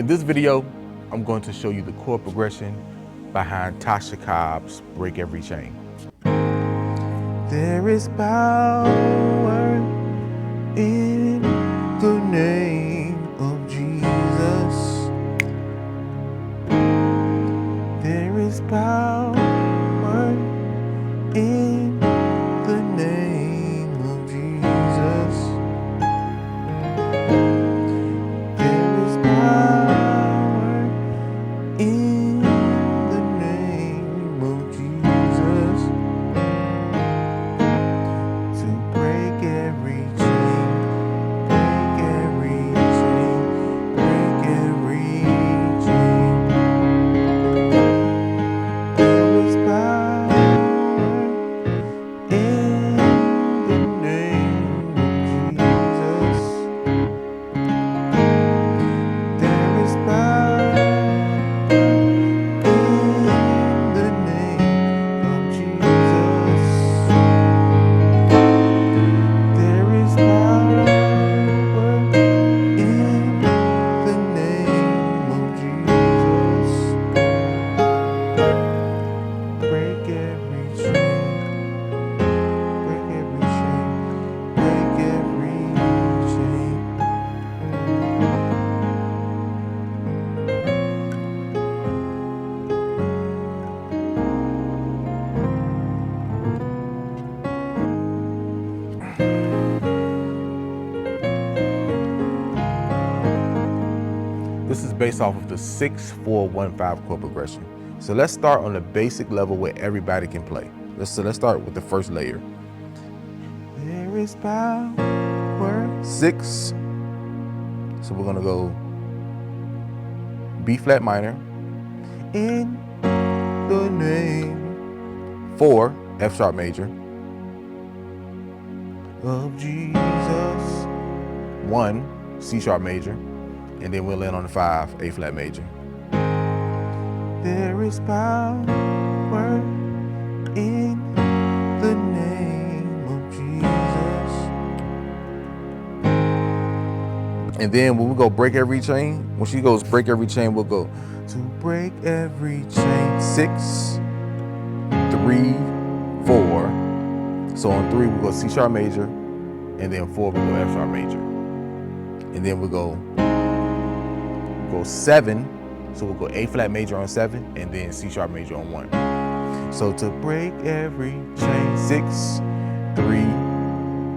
In this video, I'm going to show you the chord progression behind Tasha Cobbs' Break Every Chain. There is power in the name of Jesus. There is power in the name of Jesus. There is power in the name of Jesus to break every chain, break every chain, break every chain. There is power in the name of Jesus. There is power in the name of Jesus. There is power in the name of Jesus. Break every chain, break every chain, break every chain. This is based off of the 6-4-1-5 chord progression. So let's start on the basic level where everybody can play. Let's start with the first layer. There is power, 6. So we're gonna go B flat minor, in the name, 4, F sharp major, of Jesus, 1, C sharp major, and then we'll land on the 5, A flat major. There is power in the name of Jesus. And then when we go break every chain, when she goes break every chain, we'll go to break every chain, 6, 3, 4. So on 3 we'll go C sharp major, and then 4 we'll go F sharp major. And then we'll go 7, so we'll go A flat major on 7, and then C sharp major on 1. So to break every chain, 6, 3,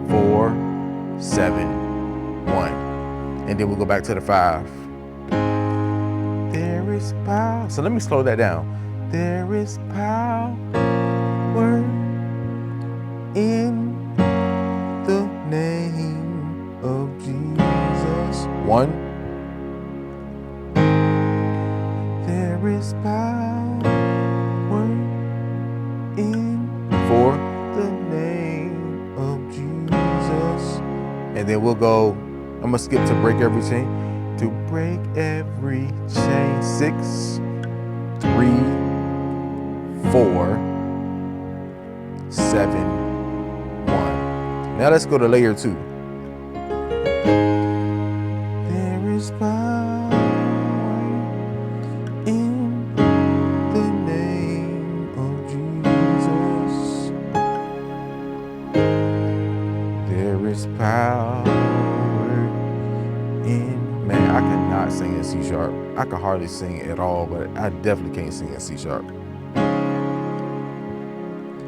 4, 7, 1. And then we'll go back to the 5. There is power. So let me slow that down. There is power in the name of Jesus. 1. There is power in 4, the name of Jesus. And then we'll go, I'm gonna skip to break every chain. To break every chain, 6, 3, 4, 7, 1. Now let's go to layer 2. There is power in the name of Jesus. There is power in, man, I cannot sing in C sharp. I can hardly sing at all, but I definitely can't sing in C sharp.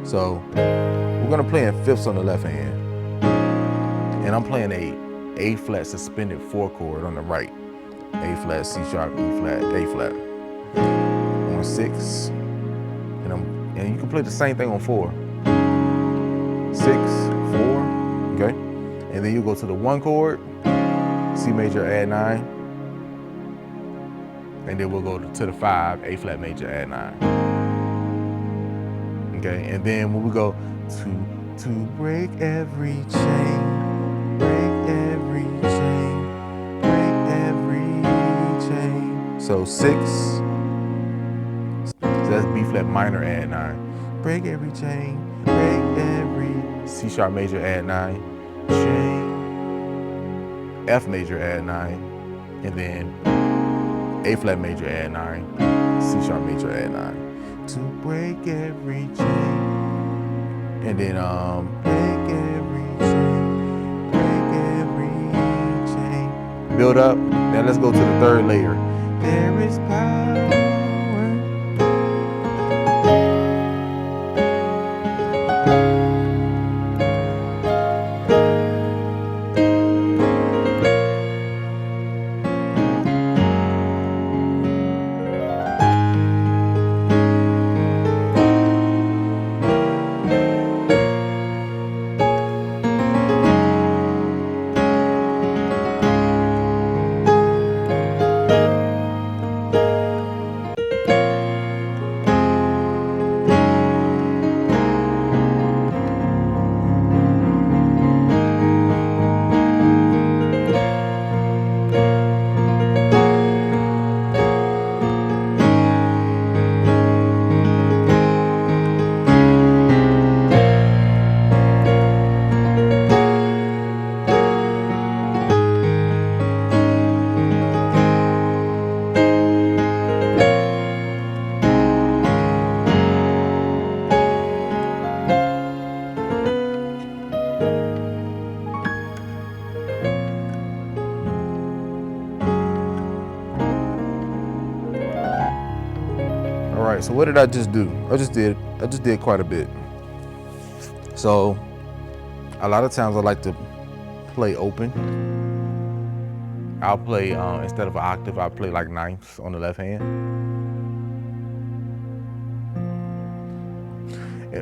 So we're gonna play in fifths on the left hand. And I'm playing A flat suspended 4 chord on the right. A flat, C sharp, E flat, A flat. On 6, and you can play the same thing on 4. 6, 4, okay? And then you go to the 1 chord, C major, add 9. And then we'll go to the 5, A flat major, add 9. Okay, and then when we go to break every chain, break every chain, break every chain. So 6, so that's B flat minor, add 9. Break every chain, break every C sharp major, add 9. Chain, F major, add 9. And then A flat major, add 9, C sharp major, add 9. To break every chain. And then break every chain. Build up. Now let's go to the third layer. There is power. All right, so what did I just do? I just did quite a bit. So a lot of times I like to play open. I'll play, instead of an octave, I'll play like ninths on the left hand.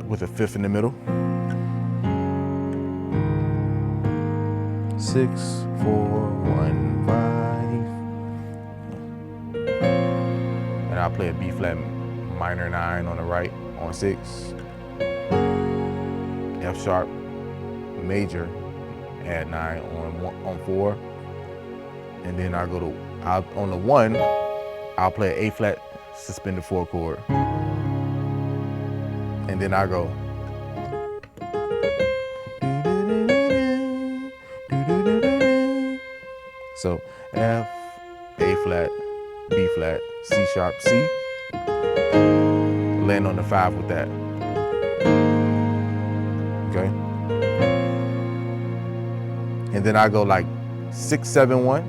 With a fifth in the middle. 6, 4, 1, 5. And I'll play a B flat minor 9 on the right on 6. F sharp major, add 9 on 4. And then I'll go to, on the 1, I'll play an A flat suspended 4 chord. And then I go. So F, A flat, B flat, C sharp, C. Land on the 5 with that. Okay. And then I go like 6, 7, 1,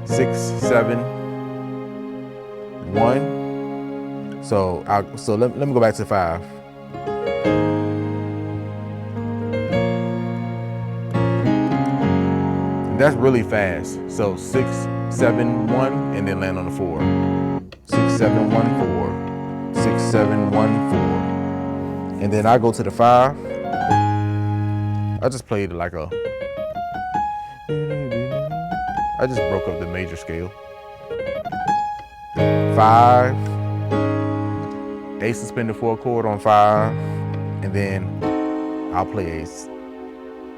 6, 7, 1. So let me go back to 5. That's really fast. So 6, 7, 1, and then land on the 4. 6, 7, 1, 4. 6, 7, 1, 4. And then I go to the 5. I just played like a, I just broke up the major scale. 5, A suspended 4 chord on 5, and then I'll play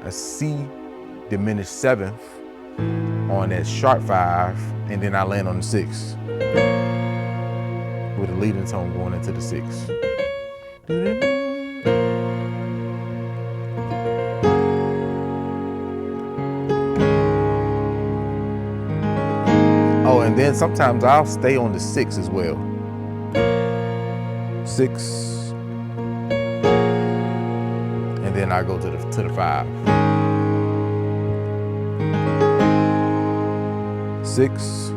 a C diminished 7th on that sharp 5, and then I land on the 6 with a leading tone going into the 6. Oh, and then sometimes I'll stay on the 6 as well. 6, and then I go to the 5. 6,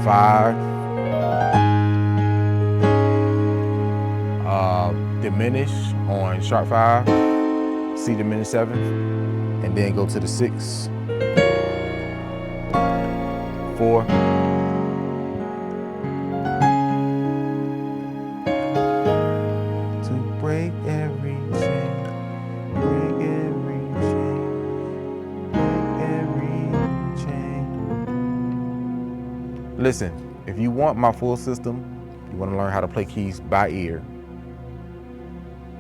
5, diminish on sharp 5, C diminished 7th, and then go to the 6, 4, to break every chain, break every chain, break every chain. Listen, if you want my full system, you want to learn how to play keys by ear,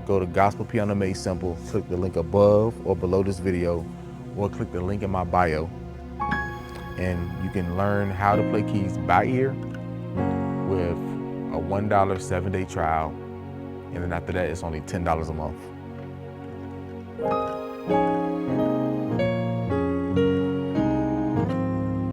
go to Gospel Piano Made Simple, click the link above or below this video, or click the link in my bio, and you can learn how to play keys by ear with a $1 7-day trial, and then after that it's only $10 a month.